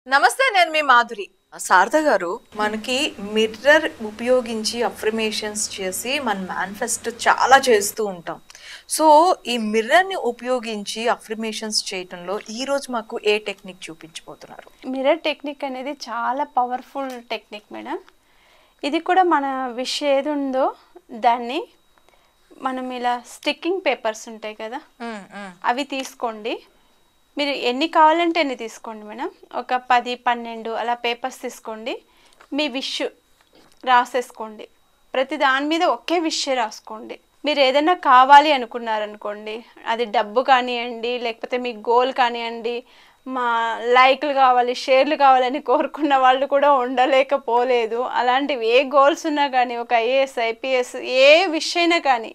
నమస్తే, నేను మీ మాధురి. శారద గారు, మనకి మిర్రర్ ఉపయోగించి అఫర్మేషన్స్ చేసి మన మేనిఫెస్టో చాలా చేస్తూ ఉంటాం. సో ఈ మిర్రర్ని ఉపయోగించి అఫర్మేషన్స్ చేయటంలో ఈరోజు మాకు ఏ టెక్నిక్ చూపించబోతున్నారు? మిర్రర్ టెక్నిక్ అనేది చాలా పవర్ఫుల్ టెక్నిక్ మేడం. ఇది కూడా మన విష్ ఏది ఉందో దాన్ని మనం ఇలా స్టిక్కింగ్ పేపర్స్ ఉంటాయి కదా, అవి తీసుకోండి. మీరు ఎన్ని కావాలంటే ఎన్ని తీసుకోండి మేడం. ఒక 10-12 అలా పేపర్స్ తీసుకోండి. మీ విష్ రాసేసుకోండి. ప్రతి దాని మీద ఒకే విష్ రాసుకోండి. మీరు ఏదైనా కావాలి అనుకున్నారనుకోండి, అది డబ్బు కానివ్వండి, లేకపోతే మీ గోల్ కానివ్వండి, మా లైక్లు కావాలి, షేర్లు కావాలని కోరుకున్న వాళ్ళు కూడా ఉండలేకపోలేదు. అలాంటివి ఏ గోల్స్ ఉన్నా కానీ, ఒక ఐఏఎస్, ఐపీఎస్, ఏ విష్ అయినా కానీ,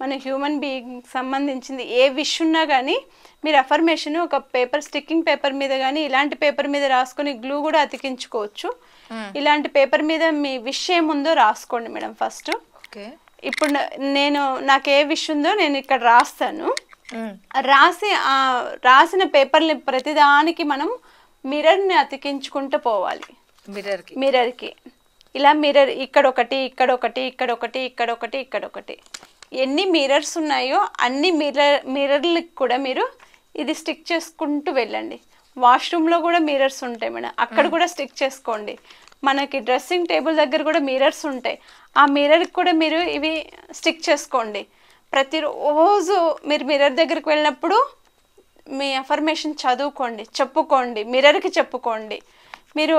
మన హ్యూమన్ బీయింగ్ సంబంధించింది ఏ విష్ ఉన్నా కానీ మీరు అఫర్మేషన్ ఒక పేపర్, స్టిక్కింగ్ పేపర్ మీద కానీ ఇలాంటి పేపర్ మీద రాసుకొని గ్లూ కూడా అతికించుకోవచ్చు. ఇలాంటి పేపర్ మీద మీ విష్ ఏముందో రాసుకోండి మేడం ఫస్ట్. ఇప్పుడు నాకు ఏ విష్ ఉందో నేను ఇక్కడ రాస్తాను. రాసిన పేపర్ని ప్రతిదానికి మనం మిర్రర్ని అతికించుకుంటూ పోవాలి. మిర్రర్కి ఇలా మిర్రర్ ఇక్కడొకటి, ఇక్కడొకటి, ఇక్కడొకటి, ఇక్కడొకటి, ఇక్కడొకటి, ఎన్ని మిర్రర్స్ ఉన్నాయో అన్ని మిర్రర్లకు కూడా మీరు ఇది స్టిక్ చేసుకుంటూ వెళ్ళండి. వాష్రూమ్లో కూడా మిర్రర్స్ ఉంటాయి మేడం, అక్కడ కూడా స్టిక్ చేసుకోండి. మనకి డ్రెస్సింగ్ టేబుల్ దగ్గర కూడా మిర్రర్స్ ఉంటాయి, ఆ మిర్రర్కి కూడా మీరు ఇవి స్టిక్ చేసుకోండి. ప్రతిరోజు మీరు మిర్రర్ దగ్గరికి వెళ్ళినప్పుడు మీ అఫర్మేషన్ చదువుకోండి, చెప్పుకోండి, మిర్రర్కి చెప్పుకోండి. మీరు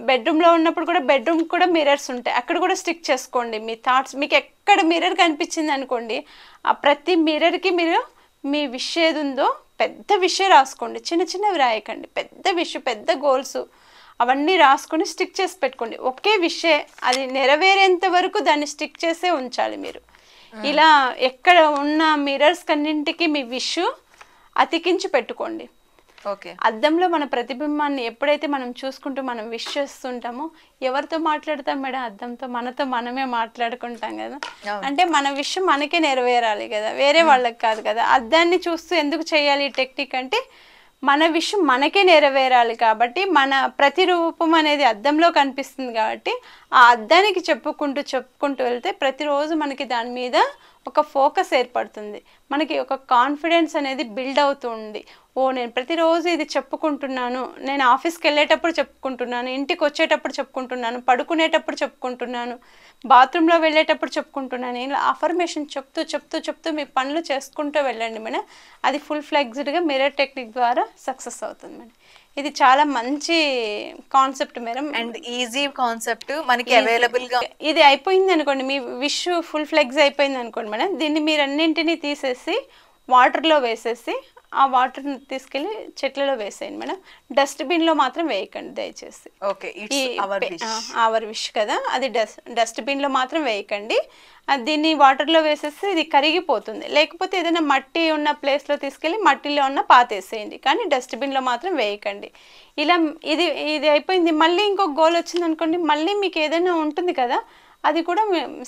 బెడ్రూమ్లో ఉన్నప్పుడు కూడా బెడ్రూమ్కి కూడా మిర్రర్స్ ఉంటాయి, అక్కడ కూడా స్టిక్ చేసుకోండి. మీ థాట్స్ మీకు ఎక్కడ మిర్రర్ కనిపించింది అనుకోండి, ఆ ప్రతి మిర్రర్కి మీరు మీ విష్ ఏది ఉందో పెద్ద విషయం రాసుకోండి. చిన్న చిన్నవి రాయకండి, పెద్ద విషయం, పెద్ద గోల్స్ అవన్నీ రాసుకొని స్టిక్ చేసి పెట్టుకోండి. ఒకే విషయం అది నెరవేరేంత వరకు దాన్ని స్టిక్ చేసే ఉంచాలి మీరు. ఇలా ఎక్కడ ఉన్న మిర్రర్స్ కన్నింటికి మీ విష్ అతికించి పెట్టుకోండి. అద్దంలో మన ప్రతిబింబాన్ని ఎప్పుడైతే మనం చూసుకుంటూ మనం విష్ చేస్తుంటామో, ఎవరితో మాట్లాడతాం మేడం? అద్దంతో. మనతో మనమే మాట్లాడుకుంటాం కదా. అంటే మన విష్ మనకే నెరవేరాలి కదా, వేరే వాళ్ళకి కాదు కదా. అద్దాన్ని చూస్తూ ఎందుకు చేయాలి ఈ టెక్నిక్ అంటే, మన విష్ మనకే నెరవేరాలి కాబట్టి, మన ప్రతిరూపం అనేది అద్దంలో కనిపిస్తుంది కాబట్టి, ఆ అద్దానికి చెప్పుకుంటూ వెళ్తే ప్రతిరోజు మనకి దాని మీద ఒక ఫోకస్ ఏర్పడుతుంది. మనకి ఒక కాన్ఫిడెన్స్ అనేది బిల్డ్ అవుతుంది. నేను ప్రతిరోజు ఇది చెప్పుకుంటున్నాను, నేను ఆఫీస్కి వెళ్ళేటప్పుడు చెప్పుకుంటున్నాను, ఇంటికి వచ్చేటప్పుడు చెప్పుకుంటున్నాను, పడుకునేటప్పుడు చెప్పుకుంటున్నాను, బాత్రూంలో వెళ్ళేటప్పుడు చెప్పుకుంటున్నాను. ఇలా అఫర్మేషన్ చెప్తూ మీ పనులు చేసుకుంటూ వెళ్ళండి మేడం. అది ఫుల్ ఫ్లెక్స్డ్గా మిర్రర్ టెక్నిక్ ద్వారా సక్సెస్ అవుతుంది మేడం. ఇది చాలా మంచి concept madam, and easy concept, మనకి అవైలబుల్గా. ఇది అయిపోయింది అనుకోండి, మీ విష్ ఫుల్ ఫ్లెక్స్ అయిపోయింది అనుకోండి మేడం, దీన్ని మీరు అన్నింటినీ తీసేసి వాటర్లో వేసేసి ఆ వాటర్ని తీసుకెళ్ళి చెట్లలో వేసేయండి మేడం. డస్ట్బిన్లో మాత్రం వేయకండి దయచేసి. అవర్ విష్ కదా, అది డస్ట్బిన్లో మాత్రం వేయకండి. దీన్ని వాటర్లో వేసేసి ఇది కరిగిపోతుంది. లేకపోతే ఏదైనా మట్టి ఉన్న ప్లేస్లో తీసుకెళ్ళి మట్టిలో ఉన్న పాతేసేయండి, కానీ డస్ట్బిన్లో మాత్రం వేయకండి. ఇలా ఇది అయిపోయింది. మళ్ళీ ఇంకొక గోల్ వచ్చింది అనుకోండి, మళ్ళీ మీకు ఏదైనా ఉంటుంది కదా, అది కూడా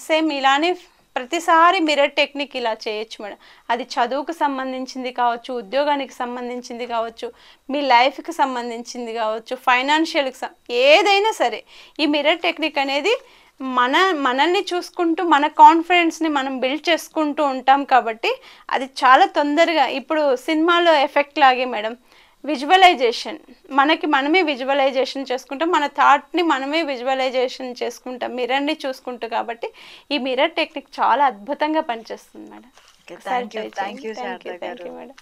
సేమ్ ఇలానే ప్రతిసారి మిర్రర్ టెక్నిక్ ఇలా చేయొచ్చు మేడం. అది చదువుకు సంబంధించింది కావచ్చు, ఉద్యోగానికి సంబంధించింది కావచ్చు, మీ లైఫ్కి సంబంధించింది కావచ్చు, ఫైనాన్షియల్కి ఏదైనా సరే ఈ మిర్రర్ టెక్నిక్ అనేది మనల్ని చూసుకుంటూ మన కాన్ఫిడెన్స్ని మనం బిల్డ్ చేసుకుంటూ ఉంటాం కాబట్టి అది చాలా తొందరగా, ఇప్పుడు సినిమాలో ఎఫెక్ట్ లాగే మేడం, విజువలైజేషన్ మనమే విజువలైజేషన్ చేసుకుంటాం, మన థాట్ని మనమే విజువలైజేషన్ చేసుకుంటాం మిర్రర్ని చూసుకుంటూ. కాబట్టి ఈ మిర్రర్ టెక్నిక్ చాలా అద్భుతంగా పనిచేస్తుంది మేడం. Thank you madam.